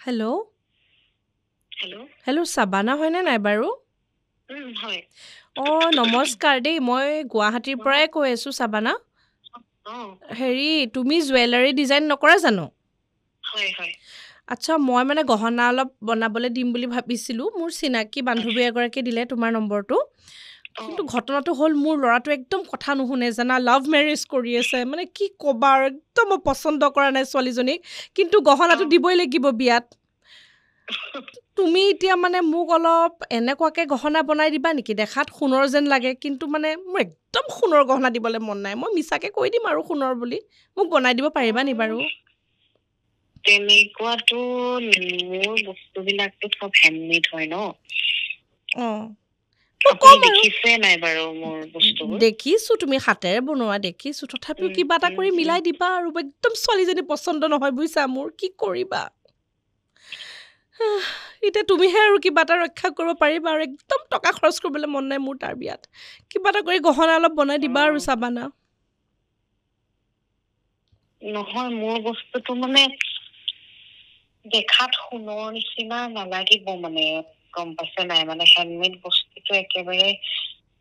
hello' hello' hello' Shabana হয়নে নাই বাৰু হয় অঁ নমস্কাৰ দেই মই গুৱাহাটীৰ পৰাই কৈ আছোঁ সাবানা হেৰি তুমি জুৱেলাৰী ডিজাইন নকৰা জানো হয় হয় আচ্ছা মই মানে গহনা অলপ বনাবলৈ দিম বুলি ভাবিছিলোঁ মোৰ চিনাকি বান্ধৱী এগৰাকীয়ে দিলে তোমাৰ নম্বৰটো কিন্তু ঘটনাটো হ'ল মোৰ ল'ৰাটো একদম কথা নুশুনে জানা লাভ মেৰেজ কৰি আছে মানে কি ক'বা আৰু একদম মই পচন্দ কৰা নাই ছোৱালীজনীক কিন্তু গহনাটো দিবই লাগিব বিয়াত তুমি এতিয়া মানে মোক অলপ এনেকুৱাকৈ গহনা বনাই দিবা নেকি দেখাত সোণৰ যেন লাগে কিন্তু মানে মোৰ একদম সোণৰ গহনা দিবলৈ মন নাই মই মিছাকৈ কৈ দিম আৰু সোণৰ বুলি মোক বনাই দিব পাৰিবা নি বাৰু তেনেকুৱাতো মোৰ বস্তুবিলাকতো চব হেণ্ডমেড হয় ন অঁ আপুনি দেখিছে নাই বাৰু মোৰ বস্তুবোৰ দেখিছোঁ তুমি হাতেৰে বনোৱা দেখিছোঁ তথাপিও কিবা এটা কৰি মিলাই দিবা আৰু একদম ছোৱালীজনী পচন্দ নহয় বুজিছা মোৰ কি কৰিবা এতিয়া তুমিহে আৰু কিবা এটা ৰক্ষা কৰিব পাৰিবা আৰু একদম টকা খৰচ কৰিবলৈ মন নাই মোৰ তাৰ বিয়াত কিবা এটা কৰি গহনা অলপ বনাই দিবা আৰু সাবানা নহয় মোৰ বস্তুটো মানে দেখাত সোণৰ নিচিনা নালাগিব মানে গম পাইছে নাই মানে হেণ্ডমেড বস্তুটো একেবাৰে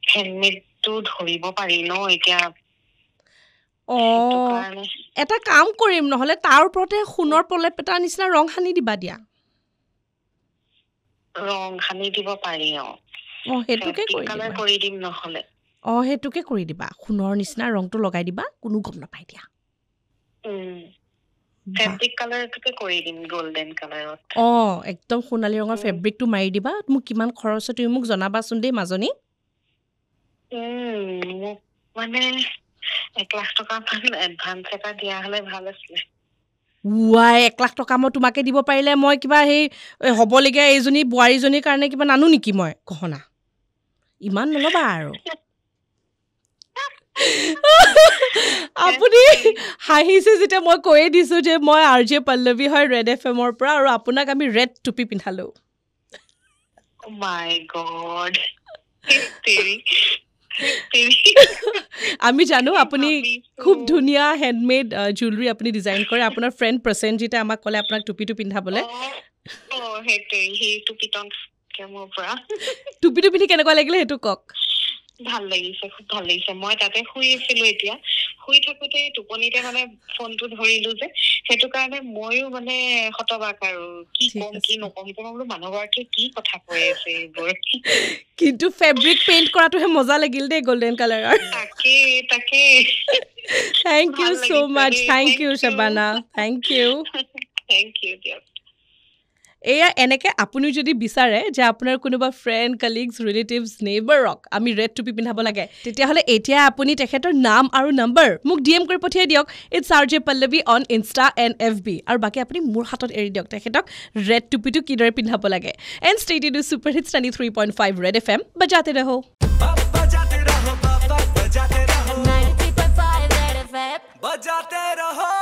হেণ্ডমেডটো ধৰিব পাৰি ন এতিয়া অঁ এটা কাম কৰিম নহ'লে তাৰ ওপৰতে সোণৰ প্ৰলেপ এটাৰ নিচিনা ৰং সানি দিবা দিয়া ৰং সানি দিব পাৰি সেইটোকে পিংক কৰি কালাৰ দিবা কৰি দিম নহ'লে সেইটোকে কৰি দিবা সোণৰ নিচিনা ৰংটো লগাই দিবা কোনো গম নাপাই দিয়া ফেব্ৰিক কালাৰটোকে কৰি দিম গোল্ডেন কালাৰত একদম সোণালী ৰঙৰ ফেব্ৰিকটো মাৰি দিবা মোক কিমান খৰচ হয় তুমি মোক জনাবাচোন দেই মাজনী মোক মানে 1,00,000 টকা মান এডভান্স এটা দিয়া হ'লে ভাল আছিলে 1,00,000 টকা মই তোমাকে দিব পাৰিলে মই কিবা সেই হ'বলগীয়া এইজনী বোৱাৰীজনীৰ কাৰণে কিবা নানো নেকি মই গহনা ইমান নল'বা আৰু আপুনি হাঁহিছে যেতিয়া মই কৈয়ে দিছোঁ যে মই RJ পল্লৱী হয় ৰেড FM-ৰ পৰা আৰু আপোনাক আমি ৰেড টুপি পিন্ধালো মাই গড আমি জানো আপুনি খুব ধুনীয়া হেণ্ডমেড জুৱেলাৰী আপুনি ডিজাইন কৰে আপোনাৰ ফ্ৰেণ্ড প্ৰসেনজিতে আমাক ক'লে আপোনাক টুপিটো পিন্ধাবলৈ টুপিটো পিন্ধি কেনেকুৱা লাগিলে সেইটো কওক ভাল লাগিছে খুব ভাল লাগিছে মই তাতে শুই আছিলো এতিয়া শুই থাকোতে টোপনিতে মানে ফোনটো ধৰিলো যে সেইটো কাৰণে ময়ো মানে হতবাক আৰু কি কম কি নকম মই বোলো মানুহগৰাকীয়ে কি কথা কৈ আছে এইবোৰ কিন্তু ফেব্ৰিক পেইণ্ট কৰাটোহে মজা লাগিল দেই গোল্ডেন কালাৰৰ তাকে thank you so much thank you Shabana thank you দিয়ক এয়া এনেকে আপুনি যদি বিচাৰে যে আপোনাৰ কোনোবা ফ্ৰেণ্ড কলিগছ ৰিলেটিভছ নেইবাৰক আমি ৰেড টুপি পিন্ধাব লাগে তেতিয়াহ'লে এতিয়া আপুনি তেখেতৰ নাম আৰু নম্বৰ মোক DM কৰি পঠিয়াই দিয়ক it's RJ Pallavi on insta and FB আৰু বাকী আপুনি মোৰ হাতত এৰি দিয়ক তেখেতক ৰেড টুপিটো কিদৰে পিন্ধাব লাগে and stay tuned to super hits 93.5 red FM বজাতে ৰহো 93.5 ৰেড FM বজাতে ৰহো